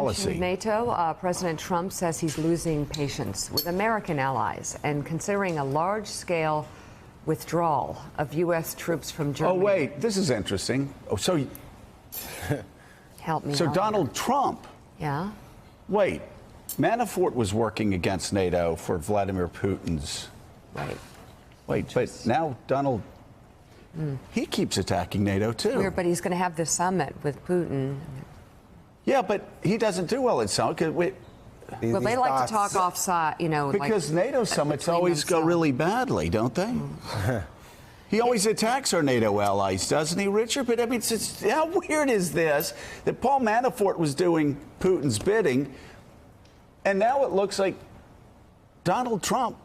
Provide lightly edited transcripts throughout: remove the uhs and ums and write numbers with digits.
policy. NATO, President Trump says he's losing patience with American allies and considering a large-scale withdrawal of U.S. troops from Germany. Oh, wait, this is interesting. Oh, so help me. So out. Donald Trump. Yeah. Wait, Manafort was working against NATO for Vladimir Putin's. Right. Wait, but now Donald. He keeps attacking NATO too. Weird, but he's going to have this summit with Putin. Yeah, but he doesn't do well at summit. Well, they like to talk offside, you know. Because like, NATO summits always go really badly, don't they? He always attacks our NATO allies, doesn't he, Richard? But I mean, how weird is this that Paul Manafort was doing Putin's bidding, and now it looks like Donald Trump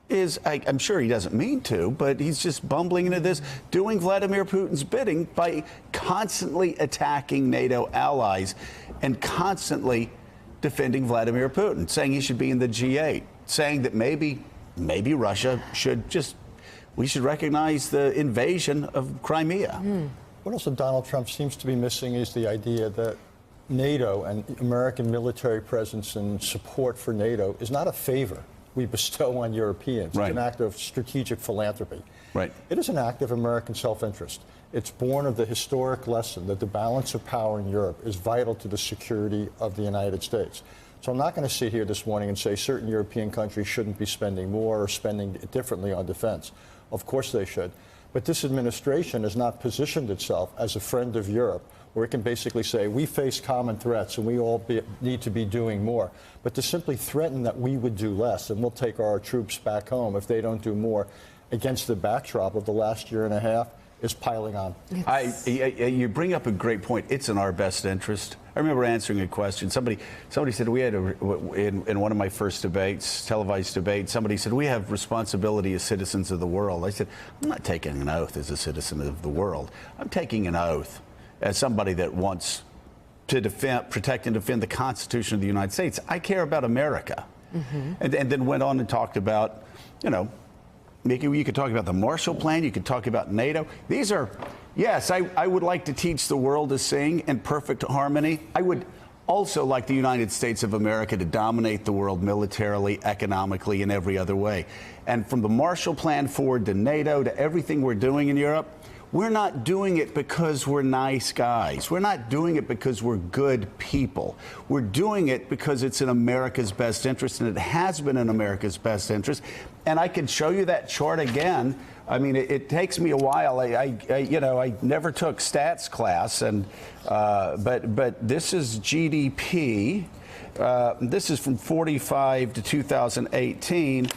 is, I'm sure he doesn't mean to, but he's just bumbling into this, doing Vladimir Putin's bidding by constantly attacking NATO allies and constantly defending Vladimir Putin, saying he should be in the G8, saying that maybe Russia we should recognize the invasion of Crimea. What also Donald Trump seems to be missing is the idea that NATO and American military presence and support for NATO is not a favor we bestow on Europeans. Right. It's an act of strategic philanthropy. Right. It is an act of American self-interest. It's born of the historic lesson that the balance of power in Europe is vital to the security of the United States. So I'm not going to sit here this morning and say certain European countries shouldn't be spending more or spending differently on defense. Of course they should. But this administration has not positioned itself as a friend of Europe, where it can basically say we face common threats and we all need to be doing more. But to simply threaten that we would do less and we'll take our troops back home if they don't do more against the backdrop of the last year and a half is piling on. You bring up a great point. It's in our best interest. I remember answering a question. Somebody said we had in one of my first debates, televised debates, somebody said we have responsibility as citizens of the world. I said, I'm not taking an oath as a citizen of the world. I'm taking an oath as somebody that wants to protect and defend the Constitution of the United States. I care about America. And then went on and talked about, Mickey, you could talk about the Marshall Plan. You could talk about NATO. These are, yes, I would like to teach the world to sing in perfect harmony. I would also like the United States of America to dominate the world militarily, economically, and every other way. And from the Marshall Plan forward to NATO to everything we're doing in Europe, we're not doing it because we're nice guys. We're not doing it because we're good people. We're doing it because it's in America's best interest, and it has been in America's best interest. And I can show you that chart again. I mean, it takes me a while. I never took stats class, and but this is GDP. This is from 45 to 2018.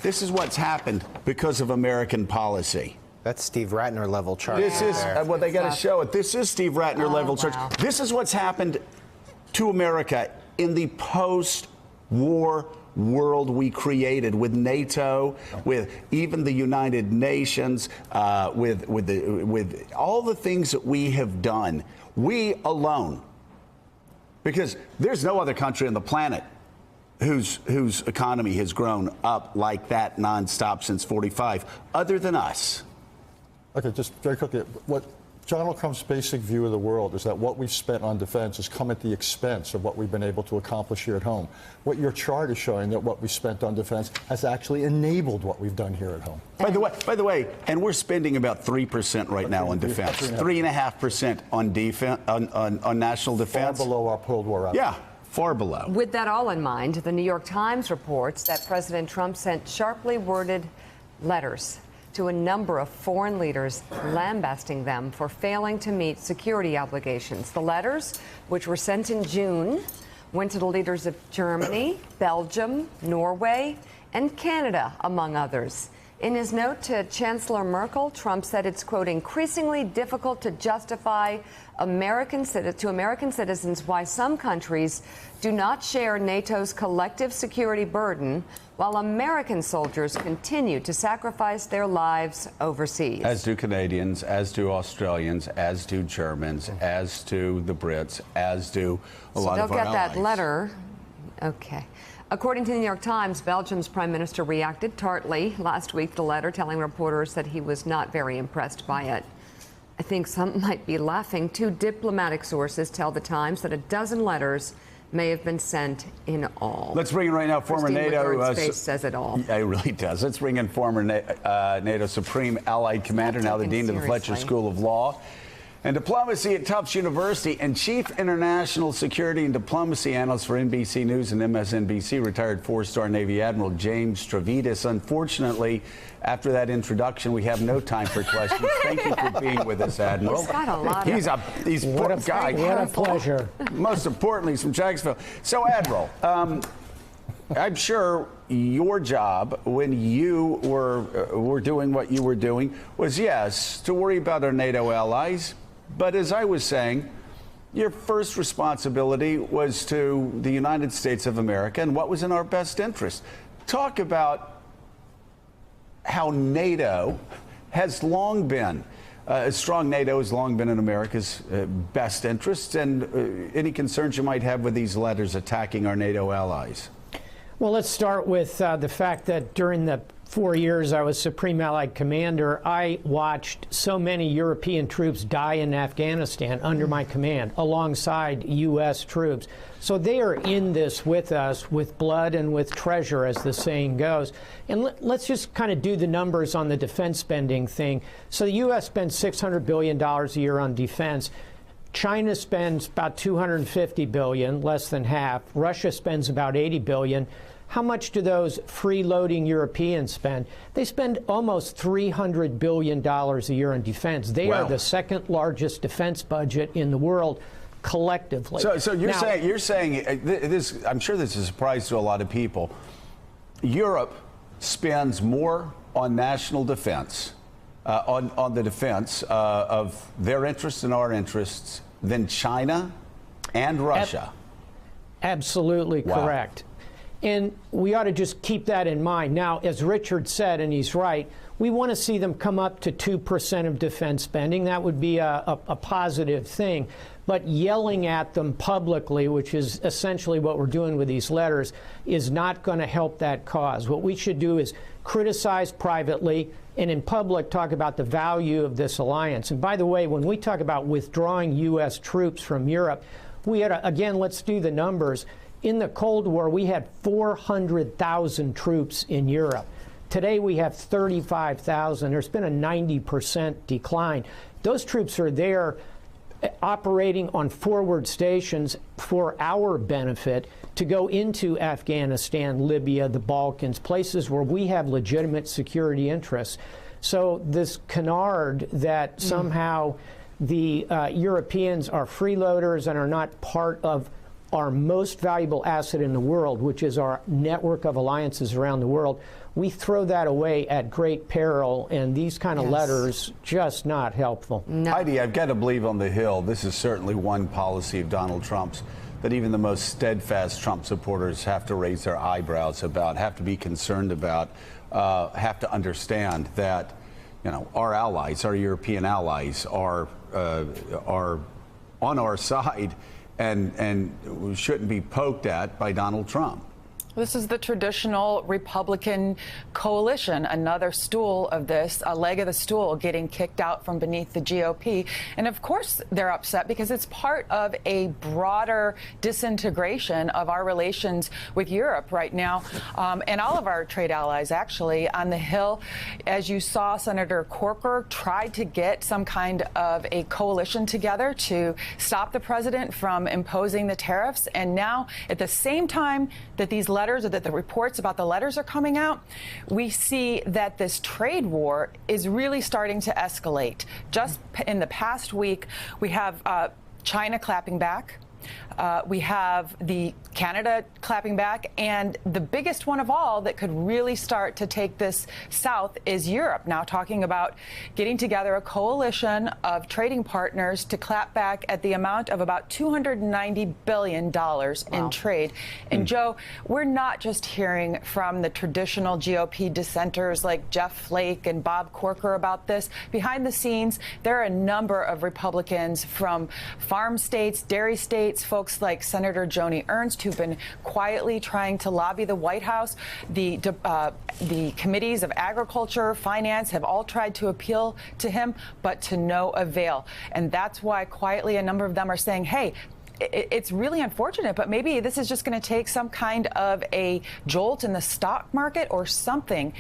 This is what's happened because of American policy. That's Steve Ratner level chart. This is well, they got to show it. This is Steve Ratner level chart. This is what's happened to America in the post-war world we created with NATO, with even the United Nations, with all the things that we have done. We alone, because there's no other country on the planet whose economy has grown up like that nonstop since '45, other than us. Okay, just very quickly, what Donald Trump's basic view of the world is that what we've spent on defense has come at the expense of what we've been able to accomplish here at home. What your chart is showing that what we spent on defense has actually enabled what we've done here at home. By the way, and we're spending about 3% right now on defense, 3.5% on defense, on national defense. Far below our Cold War output. Yeah. Far below. With that all in mind, the New York Times reports that President Trump sent sharply worded letters to a number of foreign leaders lambasting them for failing to meet security obligations. The letters, which were sent in June, went to the leaders of Germany, Belgium, Norway, and Canada, among others. In his note to Chancellor Merkel, Trump said it's, quote, increasingly difficult to justify to American citizens why some countries do not share NATO's collective security burden while American soldiers continue to sacrifice their lives overseas. As do Canadians, as do Australians, as do Germans, as do the Brits, as do a lot of our allies. So they'll get that letter. Okay. According to the New York Times, Belgium's prime minister reacted tartly last week to the letter, telling reporters that he was not very impressed by it. I think some might be laughing. 2 diplomatic sources tell the Times that a dozen letters may have been sent in all. Let's bring in right now former Christine NATO. Lagarde's face says it all. Yeah, it really does. Let's bring in former NATO Supreme Allied Commander, now the Dean of the Fletcher School of Law and Diplomacy at Tufts University, and Chief International Security and Diplomacy Analyst for NBC News and MSNBC, retired 4-star Navy Admiral James Stavridis. Unfortunately, after that introduction, we have no time for questions. Thank you for being with us, Admiral. He's got a lot He's of... He's what a guy. What a pleasure. Most importantly, he's from Jacksonville. So, Admiral, I'm sure your job when you were doing what you were doing was, yes, to worry about our NATO allies. But as I was saying, your first responsibility was to the United States of America and what was in our best interest. Talk about how NATO has long been, a strong NATO has long been in America's best interests, and any concerns you might have with these letters attacking our NATO allies. Well, let's start with the fact that during the 4 years I was Supreme Allied Commander, I watched so many European troops die in Afghanistan under my command, alongside U.S. troops. So they are in this with us, with blood and with treasure, as the saying goes. And let's just kind of do the numbers on the defense spending thing. So the U.S. spends $600 billion a year on defense. China spends about $250 billion, less than half. Russia spends about $80 billion. How much do those freeloading Europeans spend? They spend almost $300 billion a year on defense. They Wow. are the second largest defense budget in the world collectively. So you're saying this? I'm sure this is a surprise to a lot of people. Europe spends more on national defense, on the defense of their interests and our interests than China and Russia. Absolutely Wow. correct. And we ought to just keep that in mind. Now, as Richard said, and he's right, we want to see them come up to 2% of defense spending. That would be a positive thing. But yelling at them publicly, which is essentially what we're doing with these letters, is not going to help that cause. What we should do is criticize privately and in public talk about the value of this alliance. And by the way, when we talk about withdrawing U.S. troops from Europe, we had, again, let's do the numbers. In the Cold War, we had 400,000 troops in Europe. Today, we have 35,000. There's been a 90% decline. Those troops are there operating on forward stations for our benefit to go into Afghanistan, Libya, the Balkans, places where we have legitimate security interests. So this canard that somehow the Europeans are freeloaders and are not part of our most valuable asset in the world, which is our network of alliances around the world, we throw that away at great peril, and these kind of letters just not helpful. No. Heidi, I've got to believe on the Hill, this is certainly one policy of Donald Trump's that even the most steadfast Trump supporters have to raise their eyebrows about, have to be concerned about, have to understand that, you know, our allies, our European allies, are on our side and shouldn't be poked at by Donald Trump. This is the traditional Republican coalition, another stool of this, a leg of the stool getting kicked out from beneath the GOP. And of course they're upset because it's part of a broader disintegration of our relations with Europe right now, and all of our trade allies, actually. On the Hill, as you saw, Senator Corker tried to get some kind of a coalition together to stop the president from imposing the tariffs. And now, at the same time that these letters, or that the reports about the letters are coming out, we see that this trade war is really starting to escalate. Just in the past week, we have China clapping back. We have the Canada clapping back, and the biggest one of all that could really start to take this south is Europe, now talking about getting together a coalition of trading partners to clap back at the amount of about $290 billion in trade. And Joe, we're not just hearing from the traditional GOP dissenters like Jeff Flake and Bob Corker about this. Behind the scenes, there are a number of Republicans from farm states, dairy states, It's folks like Senator Joni Ernst who've been quietly trying to lobby the White House. The committees of Agriculture, Finance have all tried to appeal to him, but to no avail. And that's why quietly a number of them are saying, hey, it's really unfortunate, but maybe this is just going to take some kind of a jolt in the stock market or something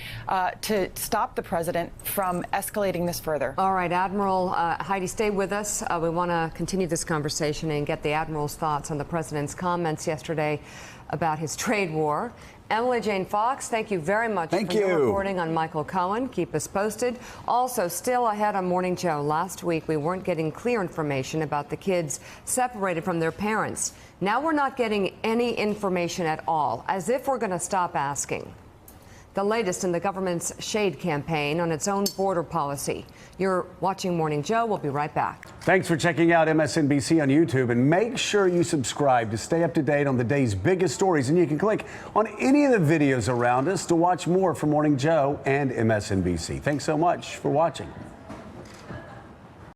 to stop the president from escalating this further. All right, Admiral Heidi, stay with us. We want to continue this conversation and get the Admiral's thoughts on the president's comments yesterday about his trade war. Emily Jane Fox, thank you very much for your reporting on Michael Cohen. Keep us posted. Also, still ahead on Morning Joe, last week we weren't getting clear information about the kids separated from their parents. Now we're not getting any information at all, as if we're going to stop asking. The latest in the government's shade campaign on its own border policy. You're watching Morning Joe. We'll be right back. Thanks for checking out MSNBC on YouTube, and make sure you subscribe to stay up to date on the day's biggest stories. And you can click on any of the videos around us to watch more from Morning Joe and MSNBC. Thanks so much for watching.